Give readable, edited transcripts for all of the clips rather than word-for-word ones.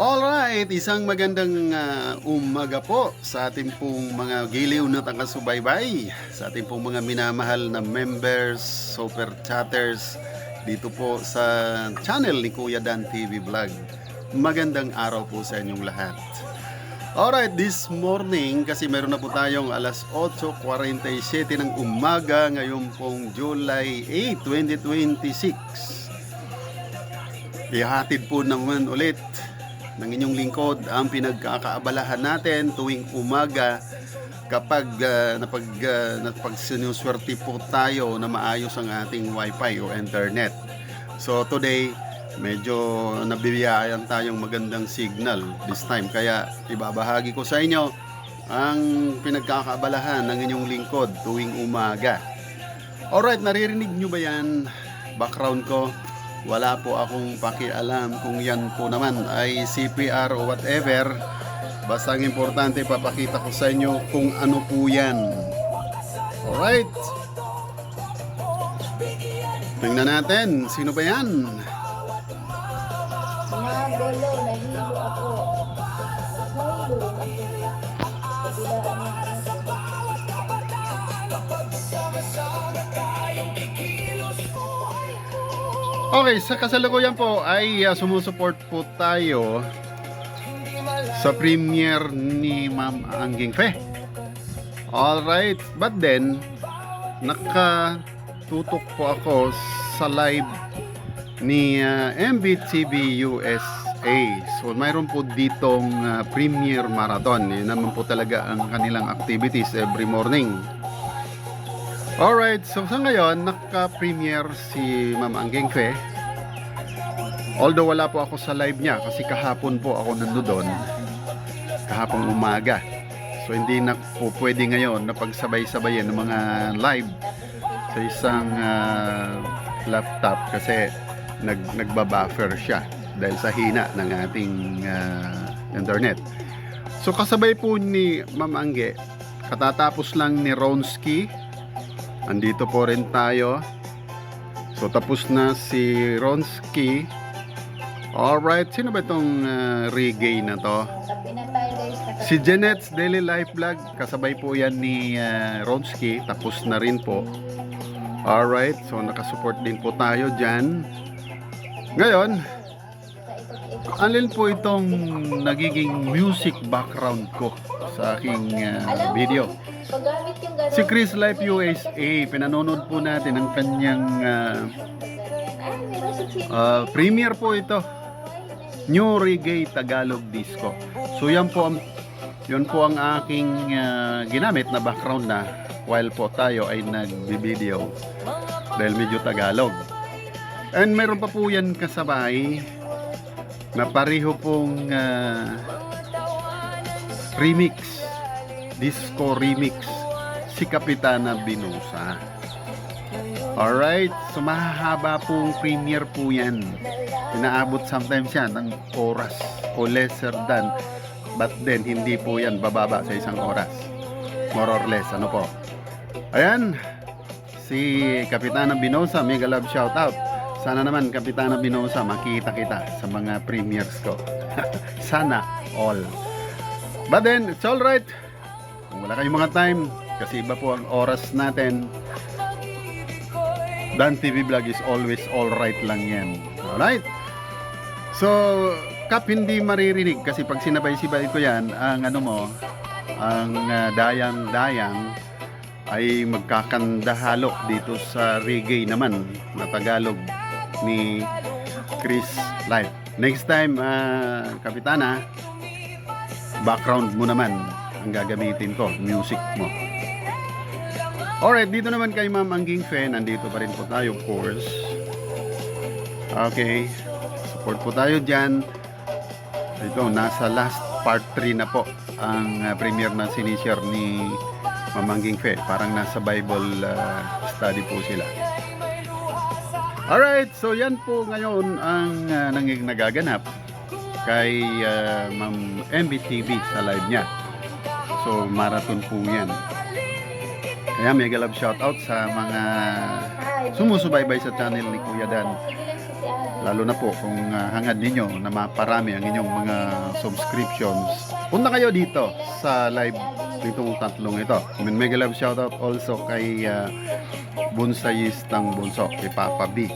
Alright, isang magandang umaga po sa ating pong mga giliw na taga-subaybay, sa ating pong mga minamahal na members, super chatters dito po sa channel ni Kuya Dan TV Vlog. Magandang araw po sa inyong lahat. Alright, this morning kasi meron na po tayong alas 8:47 ng umaga ngayon pong July 8, 2026. Ihatid po naman ulit ng inyong lingkod ang pinagkakaabalahan natin tuwing umaga kapag napagsinuswerte po tayo na maayos ang ating wifi o internet. So today, medyo nabibiyayan tayong magandang signal this time. Kaya ibabahagi ko sa inyo ang pinagkakaabalahan ng inyong lingkod tuwing umaga. Alright, naririnig nyo ba yan? Background ko. Wala po akong pakialam kung yan po naman ay CPR o whatever. Basta ang importante, papakita ko sa inyo kung ano po yan. Alright. Tingnan natin, sino ba yan? Nagolo, nahilo ako. Nahilo ako. Okay, sa kasalukuyan po ay sumusuport po tayo sa premiere ni Ma'am Angging Fe. Alright, but then nakatutok po ako sa live ni MBTV USA. So mayroon po ditong premiere marathon. Yun naman po talaga ang kanilang activities every morning. Alright, so sa ngayon naka-premiere si Ma'am Angging Fe. Although wala po ako sa live niya kasi kahapon po ako nandoon, kahapong umaga. So hindi na po pwede ngayon na pagsabay-sabayin ng mga live sa isang laptop kasi nagbabuffer siya dahil sa hina ng ating internet. So kasabay po ni Ma'am Angge, katatapos lang ni Ronski. Andito po rin tayo. So tapos na si Ronski. Alright, sino ba itong reggae na to? Tabi na tayo guys. Si Janet's Daily Life Vlog. Kasabay po yan ni Ronski. Tapos na rin po. Alright, so nakasupport din po tayo dyan. Ngayon, alin po itong nagiging music background ko sa aking video? Paggamit yung gano'n. Si Chris Life USA, pinanonood po natin ang kanyang Meron si Chip. premiere po ito. New Reggae Tagalog Disco. So yun po ang aking ginamit na background na while po tayo ay nagbi-video dahil medyo Tagalog. And meron pa po yan kasabay na pareho pong remix, disco remix, si Kapitana Binosa. Alright, so mahahaba pong premiere po yan. Inaabot sometimes yan ng oras o lesser than, but then hindi po yan bababa sa isang oras, more or less, ano po. Ayan, si Kapitana Binosa, mega love shout out. Sana naman Kapitana Binosa makita kita sa mga premieres ko. Sana all. But then it's alright kung wala kayong mga time kasi iba po ang oras natin. Dan TV Vlog is always alright lang yan. Alright? So, Kap, hindi maririnig kasi pag sinabay-sibay ko yan, ang dayang-dayang ay magkakandahalo dito sa reggae naman na Tagalog ni Chris Life. Next time, Kapitana, background mo naman ang gagamitin ko, music mo. Alright, dito naman kay Ma'am Angging Fe, nandito pa rin po tayo, of course. Okay, support po tayo dyan. Ito, nasa last part 3 na po ang premiere na sinishare ni Ma'am Angging Fe. Parang nasa Bible study po sila. Alright, so yan po ngayon ang nagaganap kay Ma'am MBTV sa live niya. So, marathon po yan. Kaya mega love shoutout sa mga sumusubaybay sa channel ni Kuya Dan. si Adi. Lalo na po kung hangad ninyo na maparami ang inyong mga subscriptions. Punta kayo dito sa live nitong tatlong ito. Mega love shoutout also kay Bunsayistang Bunso, kay Papa B.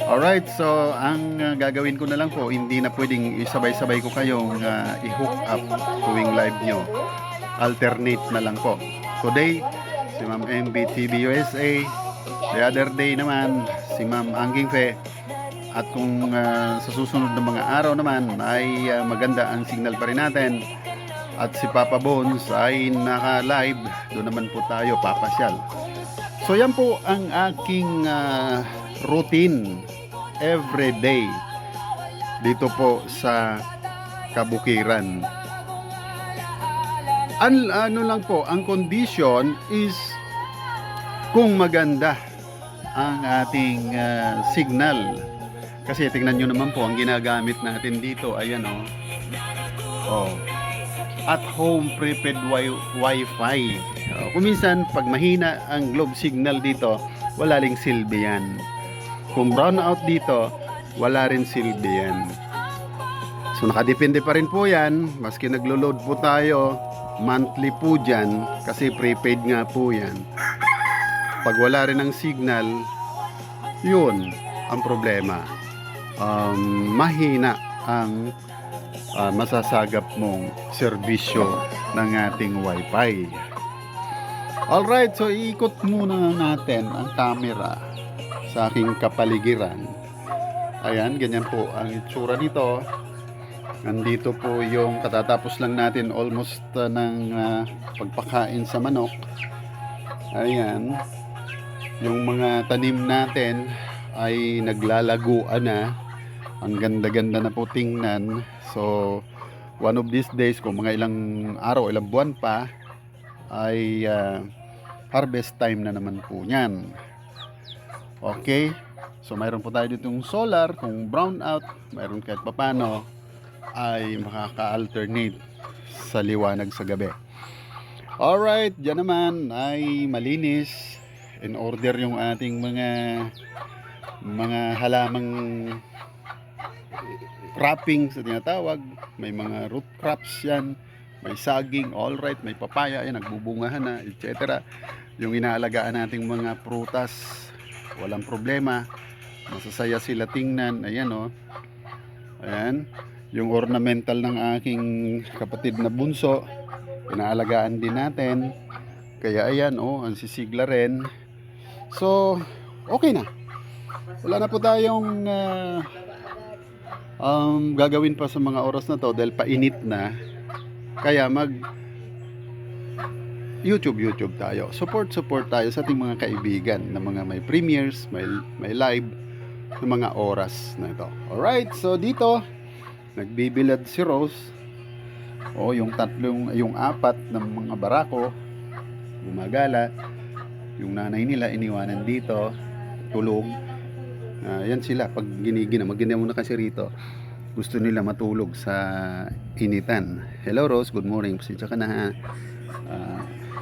Alright, so ang gagawin ko na lang po, hindi na pwedeng isabay-sabay ko kayong i-hook up tuwing live nyo. Alternate na lang po. Today, si Ma'am MB TV USA. The other day naman, si Ma'am Angking Fe. At kung sa susunod na mga araw naman ay maganda ang signal pa rin natin. At si Papa Bones ay naka-live. Doon naman po tayo papasyal. So yan po ang aking routine every day dito po sa Kabukiran. Ano lang po, ang condition is kung maganda ang ating signal. Kasi tingnan nyo naman po, ang ginagamit natin dito, ayan at home prepaid wifi. Kung minsan, pag mahina ang globe signal dito, wala ring silbi yan. Kung brownout dito, wala rin silbi yan. So nakadepende pa rin po yan, maski naglo-load po tayo, monthly po dyan, kasi prepaid nga po yan. Pag wala rin ang signal, yun ang problema. Mahina ang masasagap mong serbisyo ng ating wifi. Alright, so iikot muna natin ang camera sa aking kapaligiran. Ayan, ganyan po ang itsura nito. Nandito po yung katatapos lang natin almost ng pagpakain sa manok. Ayan, yung mga tanim natin ay naglalaguan na. Ang ganda-ganda na po tingnan. So, one of these days, kung mga ilang araw, ilang buwan pa, ay harvest time na naman po yan. Okay? So, mayroon po tayo ditong solar. Kung brown out, mayroon kahit papano ay makaka-alternate sa liwanag sa gabi. Alright, dyan naman ay malinis. In order yung ating mga halamang cropping sa tinatawag. May mga root crops yan. May saging, alright. May papaya, yan, nagbubungahan na, etc. Yung inaalagaan nating mga prutas, walang problema. Masasaya sila tingnan. Ayan Ayan. Yung ornamental ng aking kapatid na bunso, inaalagaan din natin. Kaya ayan, ang sisigla rin. So, okay na. Wala na po tayong gagawin pa sa mga oras na to dahil painit na. Kaya YouTube tayo. Support tayo sa ating mga kaibigan na mga may premieres, may live na mga oras na ito. Alright, so dito nagbibilad si Rose. Yung apat ng mga barako gumagala. Yung nanay nila iniwanan dito, tulog. Yan sila pag maganda muna kasi rito. Gusto nila matulog sa initan. Hello Rose, good morning. Pasensya ka na ha.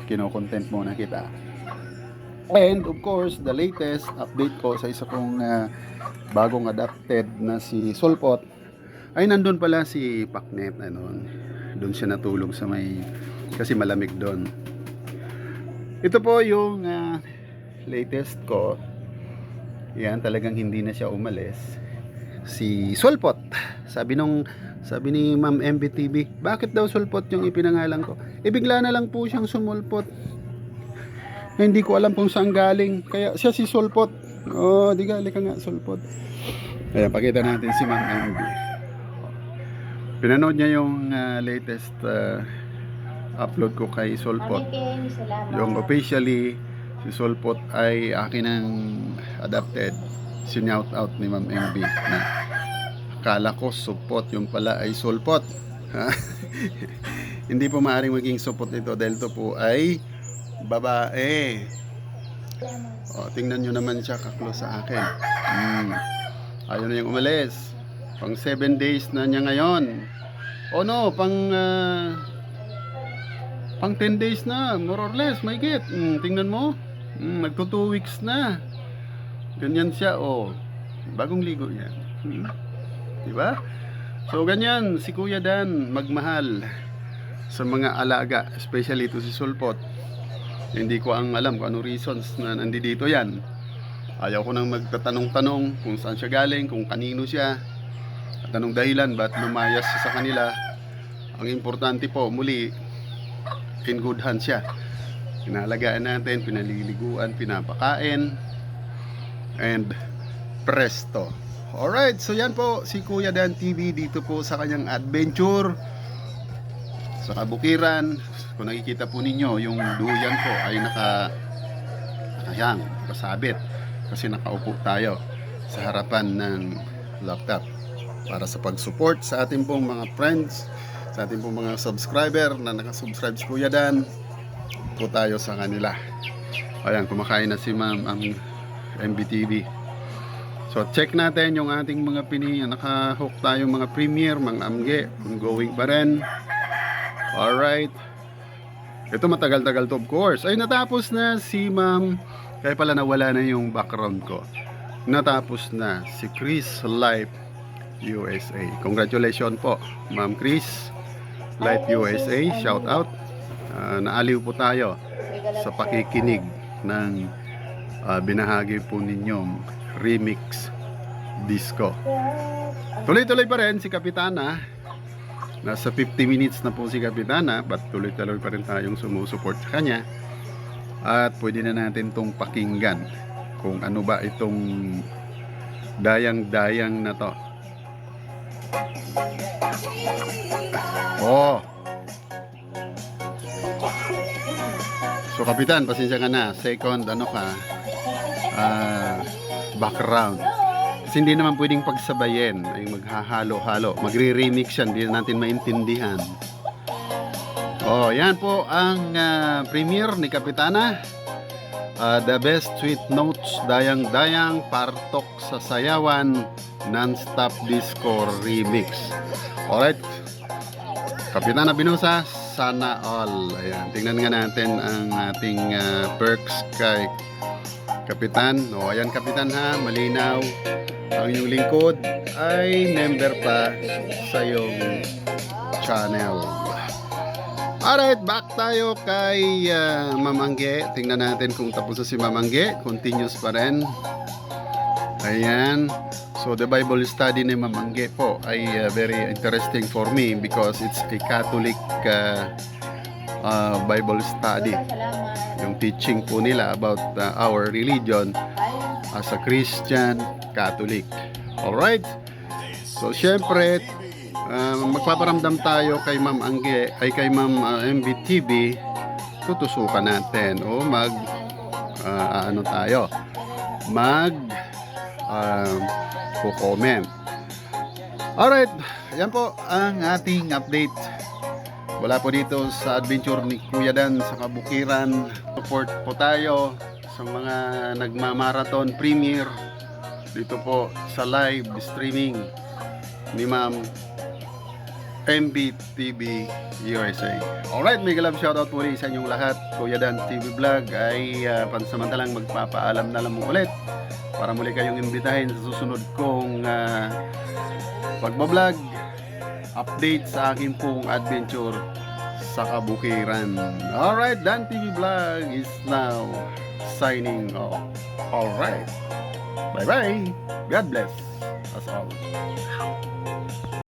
Kino-content muna kita. And of course, the latest update ko sa isa kong bagong adopted na si Solpot ay nandun pala si Paknet. Doon siya natulog sa kasi malamig doon. Ito po yung latest ko. Yan, talagang hindi na siya umalis. Si Solpot. Sabi ni Ma'am MBTV, bakit daw Solpot yung ipinangalan ko? Bigla na lang po siyang sumulpot. Hindi ko alam kung saan galing. Kaya siya si Solpot. Di gali ka nga Solpot. Kaya pakita natin si Ma'am MB. Pinanood niya yung latest upload ko kay Solpot. Yung officially si Solpot ay akin ang adopted. Sinout out ni Ma'am MB na akala ko Supot, yung pala ay Solpot. Hindi po maaaring maging Supot ito dahil ito po ay babae. Tingnan nyo naman siya kaklo sa akin. Ayaw na niyang umalis. Pang 7 days na niya ngayon. Pang 10 days na, more or less, may get. Tingnan mo. Nagto 2 weeks na. Ganyan siya, Bagong ligo yan. Diba? So ganyan, si Kuya Dan magmahal sa mga alaga, especially ito si Sulpot. Hindi ko ang alam kung anong reasons na nandito yan. Ayaw ko nang magtatanong-tanong kung saan siya galing, kung kanino siya, at anong dahilan ba't lumayas siya sa kanila. Ang importante po, muli, in good hands siya. Pinalagaan natin, pinaliliguan, pinapakain, and presto. Alright, so yan po si Kuya Dan TV dito po sa kanyang adventure sa kabukiran. Kung nakikita po ninyo, yung duyan ko ay nakasabit kasi nakaupo tayo sa harapan ng laptop para sa pag-support sa ating pong mga friends, sa ating pong mga subscriber na nakasubscribe si Kuya Dan po tayo sa kanila. Ayan, kumakain na si Ma'am ang MBTV. So check natin yung ating mga naka-hook tayong mga premiere, mga amge, ongoing pa rin. Alright. Ito matagal-tagal to of course. Ay natapos na si Ma'am, kaya pala nawala na yung background ko. Natapos na si Chris Life USA. Congratulations po Ma'am Chris Life USA. Shout out. Naaliw po tayo sa pakikinig ng binahagi po ninyong remix disco. Tuloy-tuloy pa rin si Kapitana. Nasa 50 minutes na po si Kapitana, but tuloy-tuloy pa rin tayong sumusuport sa kanya. At pwede na natin tong pakinggan kung ano ba itong dayang-dayang na to. Oh. So Kapitan, pasensya ka na. Second, background. Kasi hindi naman pwedeng pagsabayin ay maghahalo-halo. Magre-remix yan, hindi natin maintindihan. Oh, yan po ang premiere ni Kapitana. The Best Sweet Notes, Dayang-Dayang, Partok sa Sayawan, Non-Stop Disco Remix. Alright. Kapitana Binusa, sana all. Ayan, tingnan nga natin ang ating perks kay Kapitan. O, ayan Kapitan ha, malinaw. Ang iyong lingkod ay member pa sa iyong channel. Alright, back tayo kay Ma'am Angge. Tingnan natin kung tapos na si Ma'am Angge. Continuous pa rin. Ayan. So, the Bible study ni Ma'am Angge po ay very interesting for me because it's a Catholic Bible study. Yung teaching po nila about our religion as a Christian Catholic. Alright? So, syempre, magpaparamdam tayo kay Ma'am Angge, ay kay Ma'am MBTV, tutusukan natin o comment. Alright, yan po ang ating update. Wala po dito sa adventure ni Kuya Dan sa kabukiran. Support po tayo sa mga nagmamarathon premiere dito po sa live streaming ni Ma'am MBTV USA. Alright, mega love shoutout muli sa inyong lahat. Kuya Dan TV Vlog ay pansamantalang magpapaalam na lang ulit para muli kayong imbitahin sa susunod kong pagbablog, update sa aking pong adventure sa kabukiran. Alright, Dan TV Vlog is now signing off. Alright, bye bye, God bless us all.